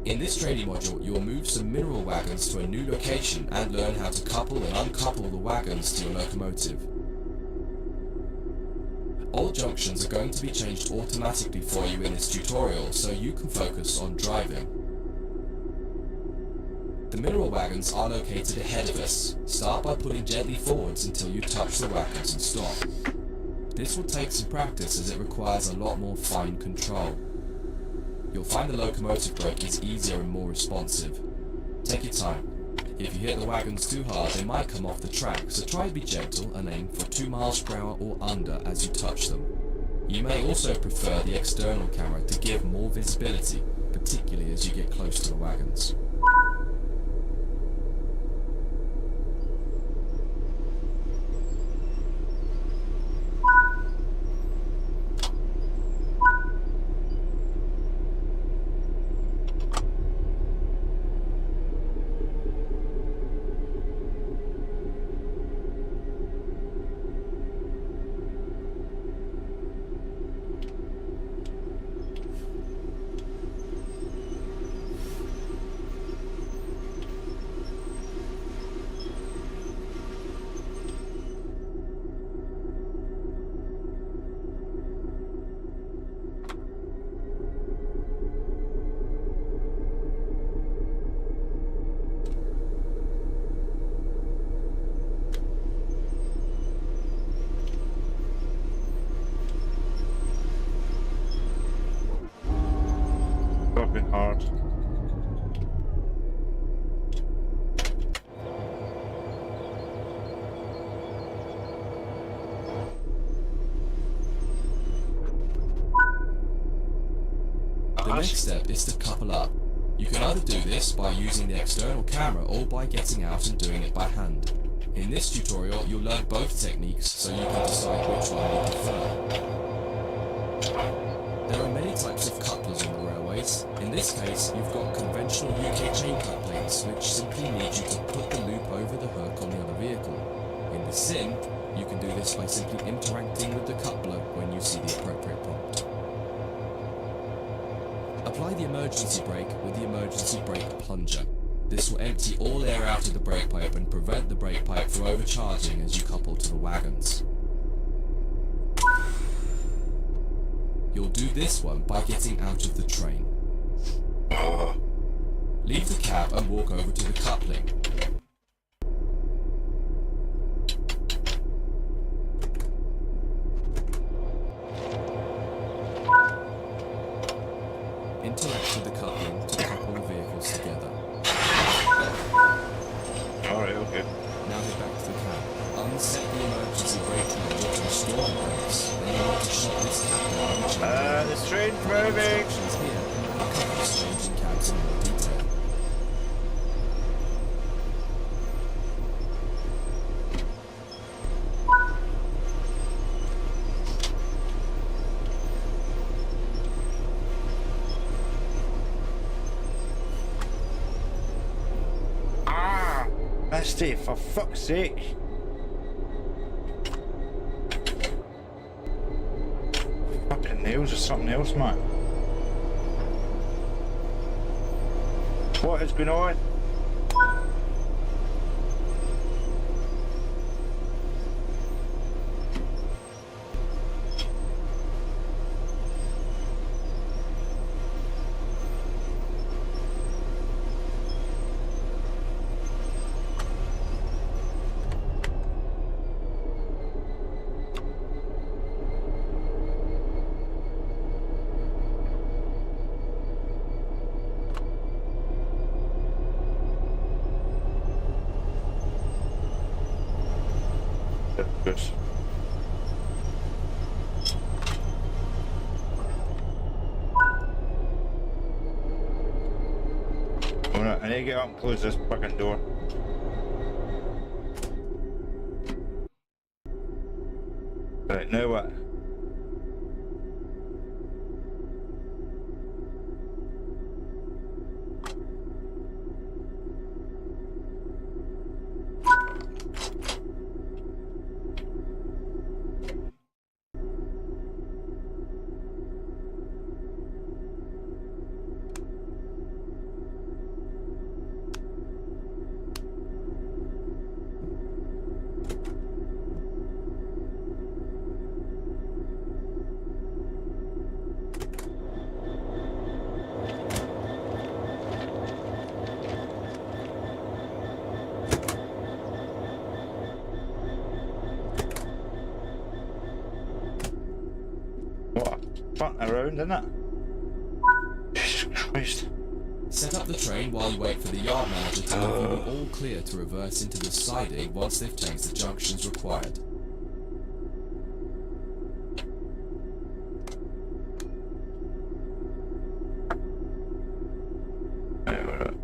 In this training module, you'll move some mineral wagons to a new location and learn how to couple and uncouple the wagons to your locomotive. All junctions are going to be changed automatically for you in this tutorial, so you can focus on driving. The mineral wagons are located ahead of us. Start by pulling gently forwards until you touch the wagons and stop. This will take some practice as it requires a lot more fine control. You'll find the locomotive brake is easier and more responsive. Take your time. If you hit the wagons too hard, they might come off the track, so try to be gentle and aim for 2 miles per hour or under as you touch them. You may also prefer the external camera to give more visibility, particularly as you get close to the wagons. Fucking hard. The next step is to couple up. You can either do this by using the external camera or by getting out and doing it by hand. In this tutorial, you'll learn both techniques so you can decide which one you prefer. There are many types of couplers on the railways. In this case, you've got conventional UK chain couplings, which simply need you to put the loop over the hook on the other vehicle. In the sim, you can do this by simply interacting with the coupler when you see the appropriate prompt. Apply the emergency brake with the emergency brake plunger. This will empty all air out of the brake pipe and prevent the brake pipe from overcharging as you couple to the wagons. You'll do this one by getting out of the train. Leave the cab and walk over to the coupling. Interact with the coupling to couple the vehicles together. Alright, okay. Now head back to the cab. Unset the emergency brake lever to restore the brakes. Then you want to shut this cab down. The train's moving! Instructions here. I'll cover the changing cabs in more detail. Misty, for fuck's sake. Fucking nails or something else, man. What is going on? Good. Alright, I need to get up and close this fucking door. Right, now what? What? Fucking around, isn't it? Jesus Christ. Set up the train while you wait for the yard manager to give you all clear to reverse into the siding once they've changed the junctions required. Right, we're up.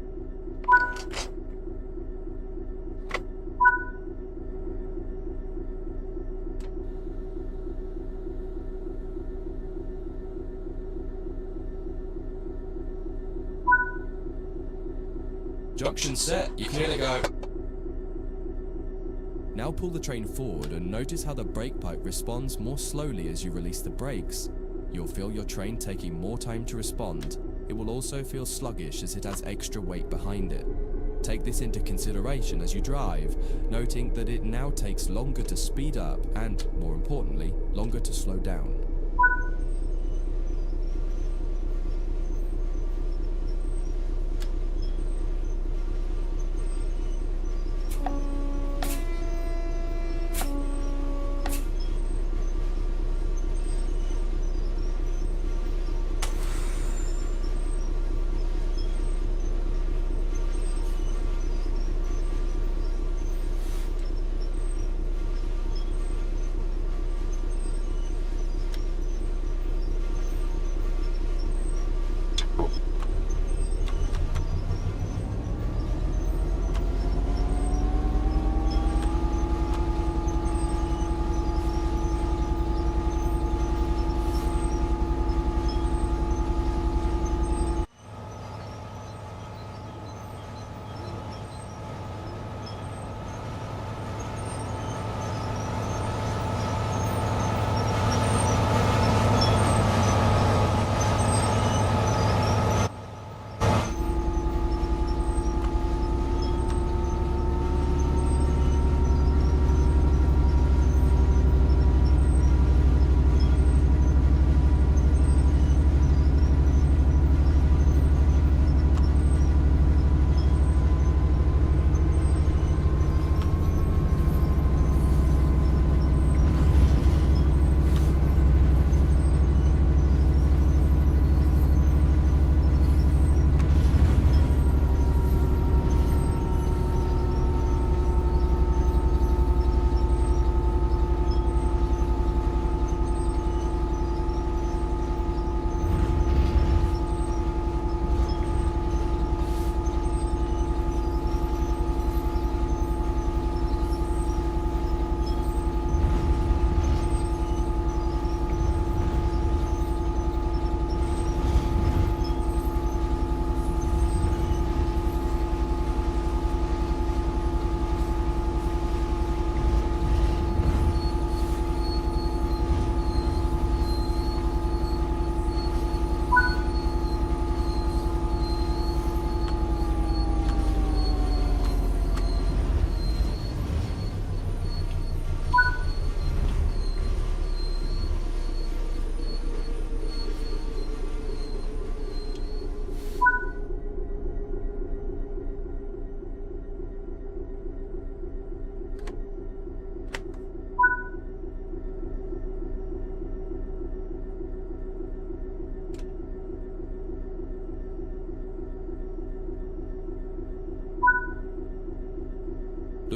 Junction set, you clear to go. Now pull the train forward and notice how the brake pipe responds more slowly as you release the brakes. You'll feel your train taking more time to respond. It will also feel sluggish as it has extra weight behind it. Take this into consideration as you drive, noting that it now takes longer to speed up and, more importantly, longer to slow down.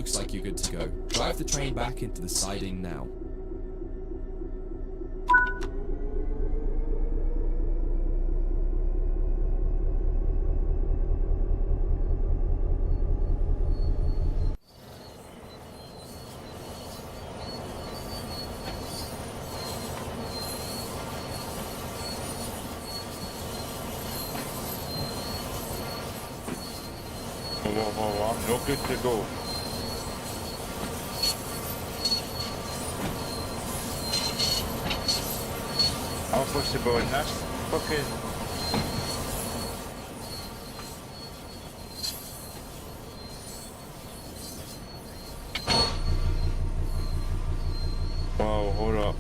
Looks like you're good to go. Drive the train back into the siding now. I'm not good to go. I'm supposed to go in this fucking... Wow, hold up.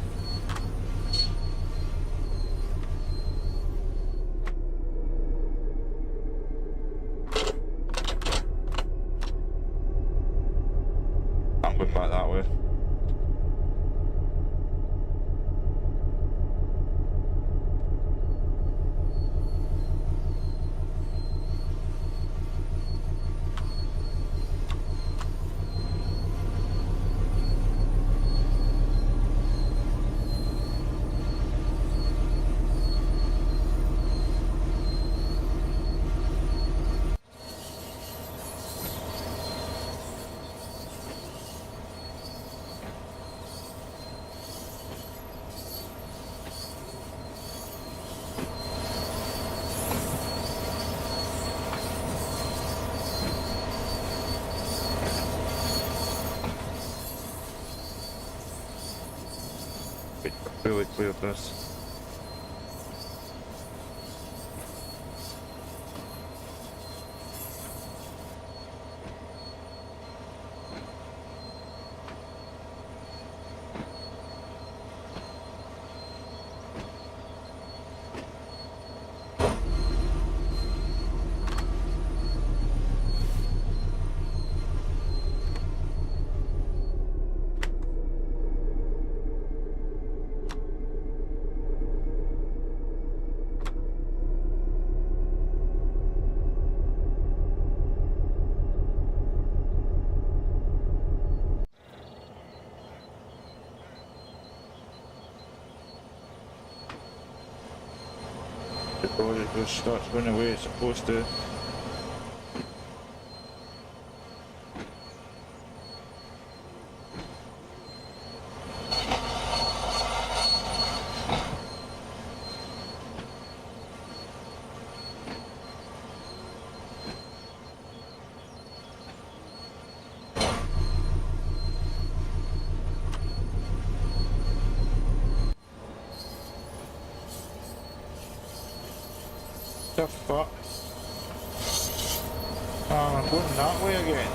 I'm going back that way. Really clear this. It just starts going the way it's supposed to. The fuck? Oh, I'm going that way again.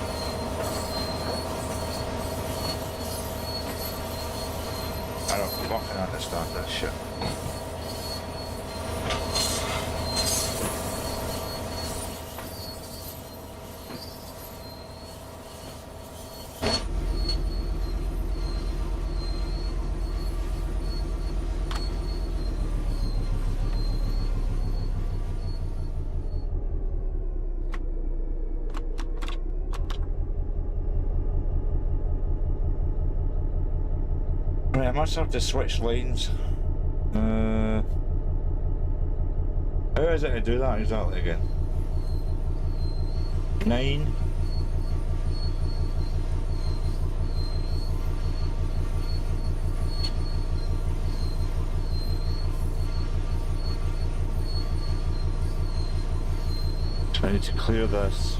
I don't fucking understand this shit. Right, I must have to switch lanes. How is it to do that exactly again? 9. So I need to clear this.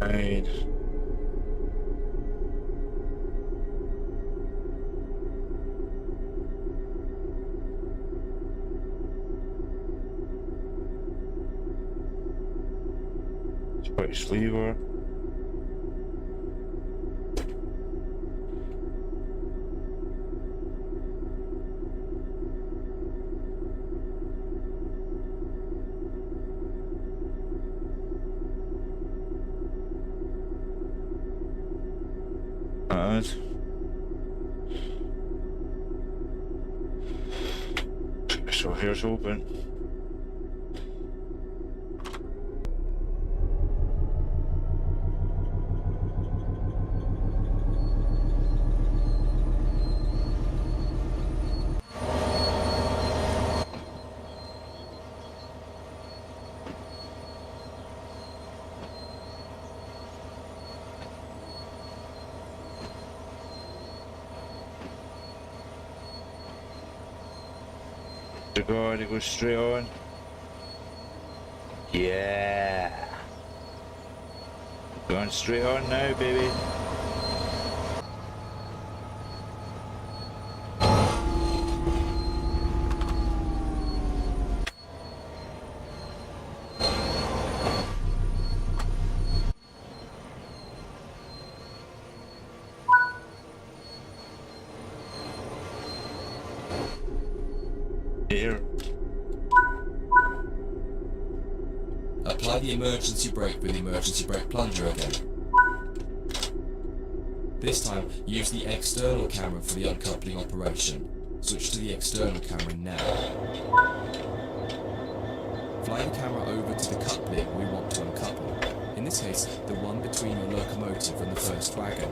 Right. Switch lever. That. So here's open. The guard, it goes straight on. Yeah. Going straight on now, baby. Here. Apply the emergency brake with the emergency brake plunger again. This time, use the external camera for the uncoupling operation. Switch to the external camera now. Fly the camera over to the coupling we want to uncouple. In this case, the one between your locomotive and the first wagon.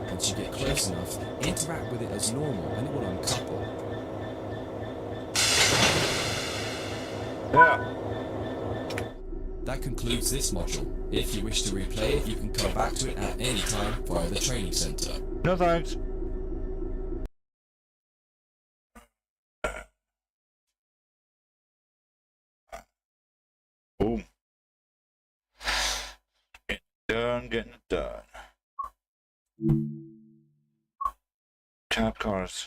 Once you get close enough, interact with it as normal and it will uncouple. Yeah. That concludes this module. If you wish to replay it, you can come back to it at any time via the training centre. No thanks. Boom. Getting it done. Cab cars.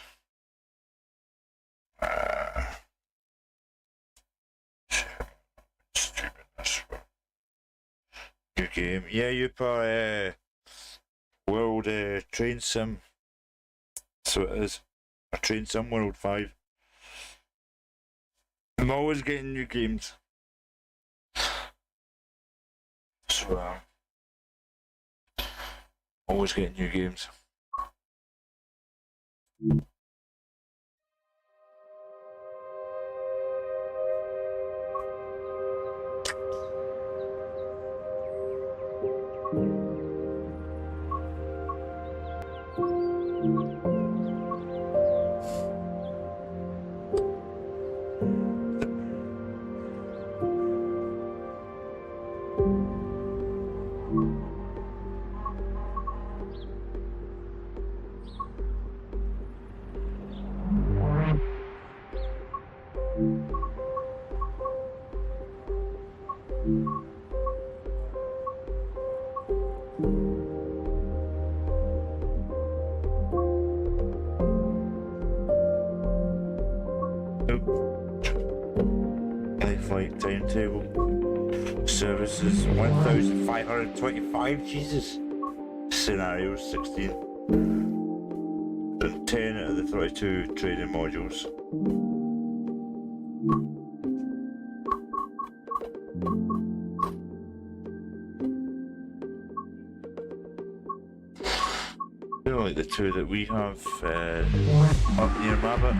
Stupidness. New game. Yeah, you play World Train Sim. So it is. A Train Sim World 5. I'm always getting new games. So, always getting new games. Flight timetable. Services 1,525. Jesus. Scenarios 16. And 10 out of the 32 training modules. They're like the two that we have up near Mabbott.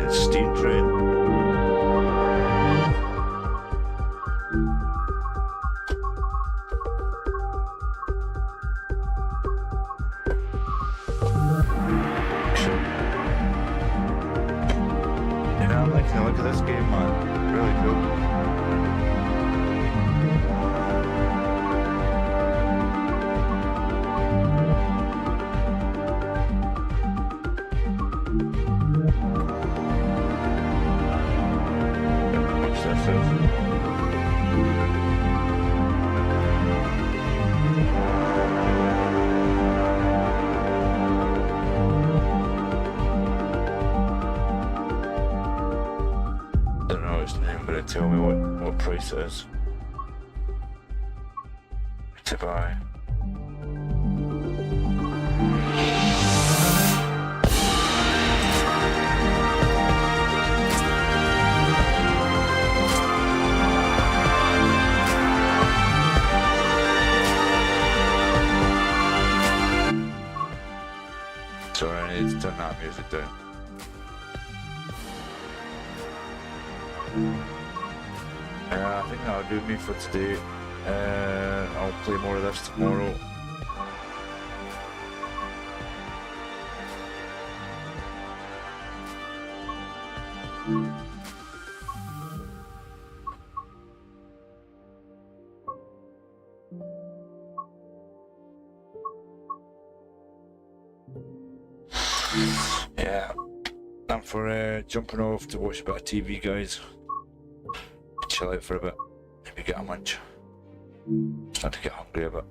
Steam train. Yeah, I'm liking the look of this game, man. tell me what price it is to buy. Sorry, I need to turn that music down. I think that'll do me for today. I'll play more of this tomorrow. Yeah, I'm for jumping off to watch a bit of TV, guys. Chill out for a bit, maybe get a munch. Starting to get hungry a bit.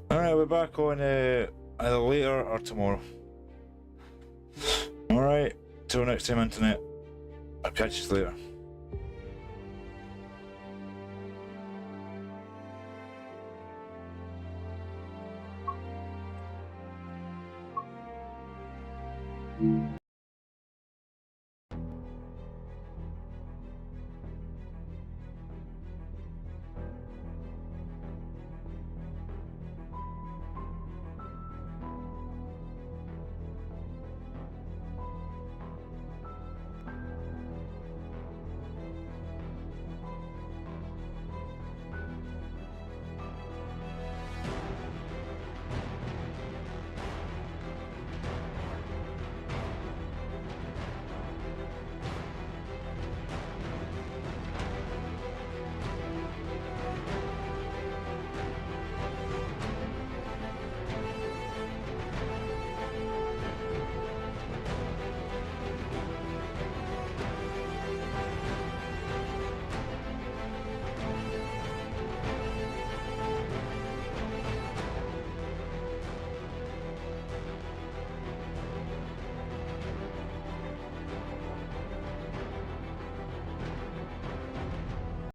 Alright, we're back on either later or tomorrow. Alright, till next time, internet. I'll catch you later.